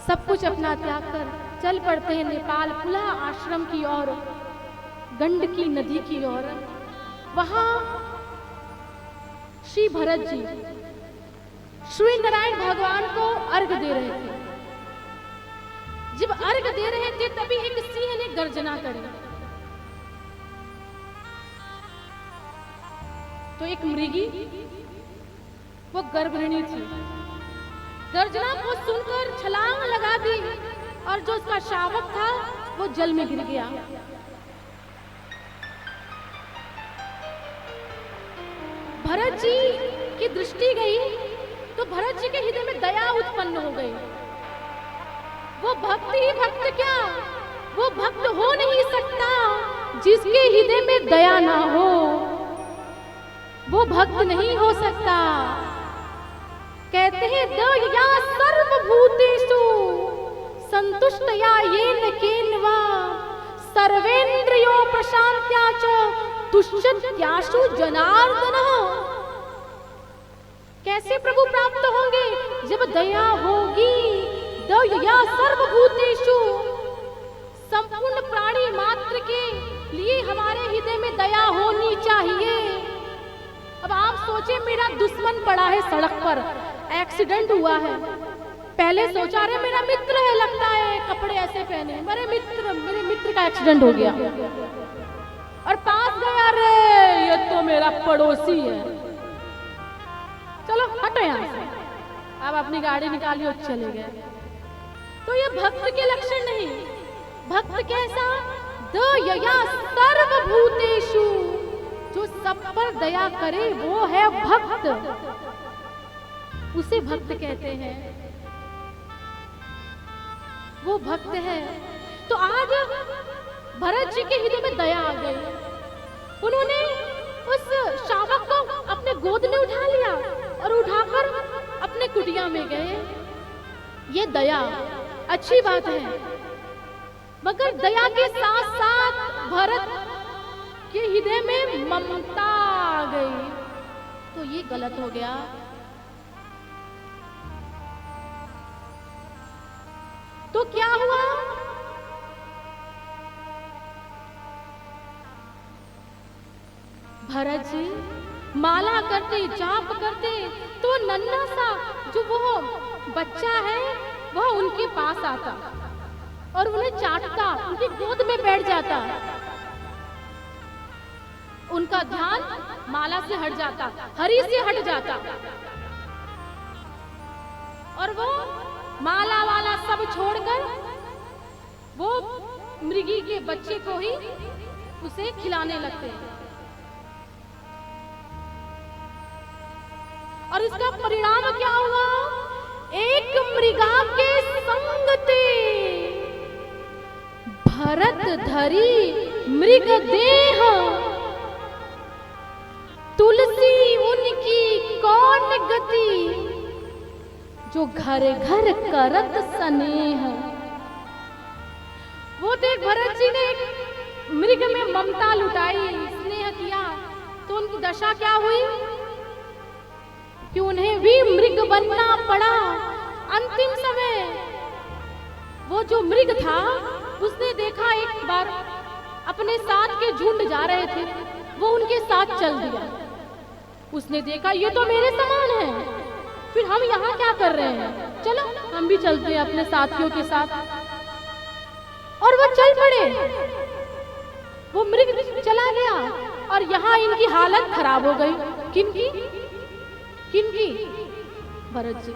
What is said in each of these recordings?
सब कुछ अपना त्याग कर चल पड़ते हैं नेपाल पुला आश्रम की ओर, गंडकी नदी की ओर। वहां श्री भरत जी श्री नारायण भगवान को अर्घ दे रहे थे। जब अर्घ दे रहे थे तभी एक सिंह ने गर्जना करी, तो एक मृगी, वो गर्भरिणी थी, गर्जना को सुनकर छलांग लगा दी और जो उसका शावक था वो जल में गिर गया। भरत जी की दृष्टि गई तो भरत जी के हृदय में दया उत्पन्न हो गई। वो भक्त ही भक्त क्या, वो भक्त हो नहीं सकता जिसके हृदय में दया ना हो, वो भक्त नहीं हो सकता। कहते हैं दया सर्वभूतेषु संतुष्टया येन केनवा सर्वेन्द्रियो प्रशांत्या च तुष्यत्याशु जनार्दनः। कैसे प्रभु प्राप्त होंगे, जब दया होगी। दया सर्वभूतेषु, संपूर्ण प्राणी मात्र के लिए हमारे हृदय में दया होनी चाहिए। अब आप सोचे, मेरा दुश्मन पड़ा है सड़क पर, एक्सीडेंट हुआ है, पहले सोचा रहे मेरा मित्र है, लगता है कपड़े ऐसे पहने, मेरे मित्र का एक्सीडेंट हो गया, और पास गया, रे ये तो मेरा पड़ोसी है, चलो हटो यहाँ से। अब अपनी गाड़ी निकाली और चले गए। तो ये भक्त के लक्षण नहीं। भक्त कैसा? दया सर्वभूतेषु, जो सब पर दया करे वो है भक्त, उसे भक्त कहते हैं, वो भक्त है। तो आज भरत जी के हृदय में दया आ गई, उन्होंने उस शावक को अपने गोद में उठा लिया और उठाकर अपने कुटिया में गए। ये दया अच्छी बात है, मगर दया के साथ साथ भरत के हृदय में ममता आ गई, तो ये गलत हो गया। तो क्या हुआ? भरत जी माला करते, जाप करते, तो नन्हा सा जो वो बच्चा है वह उनके पास आता और उन्हें चाटता, उनकी गोद में बैठ जाता। उनका ध्यान माला से हट जाता, हरि से हट जाता, और वो माला वाला सब छोड़कर वो मृगी के बच्चे को ही उसे खिलाने लगते हैं। और इसका परिणाम क्या हुआ? एक मृगा के संग ते भरत धरी मृग देह, तुलसी उनकी कौन गति, जो घर घर करत स्नेह। वो देख भरत जी ने मृग में ममता लुटाई, स्नेह किया, तो उनकी दशा क्या हुई कि उन्हें भी मृग बनना पड़ा। अंतिम समय वो जो मृग था उसने देखा, एक बार अपने साथ के झुंड जा रहे थे, वो उनके साथ चल दिया। उसने देखा ये तो मेरे समान है, फिर हम यहाँ क्या कर रहे हैं, चलो हम भी चलते हैं अपने साथियों के साथ। और वो चल पड़े, वो मृग चला गया और यहाँ इनकी हालत खराब हो गई। किनकी? भरत जी।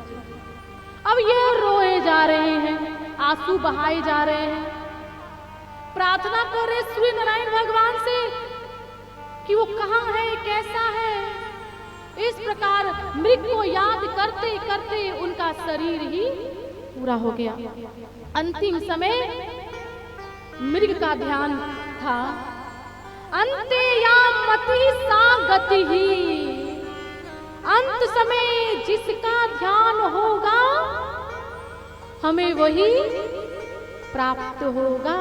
अब ये रोए जा रहे हैं, आंसू बहाए जा रहे हैं, प्रार्थना कर रहे सूर्य नारायण भगवान से कि वो कहाँ है, कैसा है। इस प्रकार मृग को याद करते करते उनका शरीर ही पूरा हो गया। अंतिम समय मृग का ध्यान था, अंते या मति सा गति ही, अंत समय जिसका ध्यान होगा हमें वही प्राप्त होगा।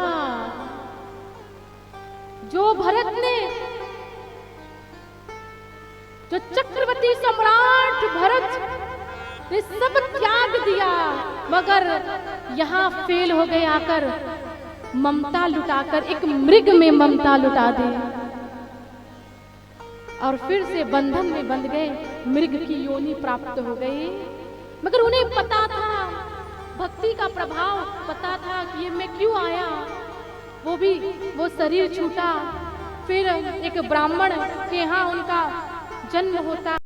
जो भरत ने, जो चक्रवर्ती सम्राट भरत ने सब त्याग दिया, मगर यहाँ फेल हो गए आकर ममता लुटाकर, एक मृग में ममता लुटा दी और फिर से बंधन में बंध गए, मृग की योनि प्राप्त हो गई। मगर उन्हें पता था, भक्ति का प्रभाव पता था कि ये मैं क्यों आया। वो शरीर छूटा, फिर एक ब्राह्मण के यहाँ उनका जन्म होता।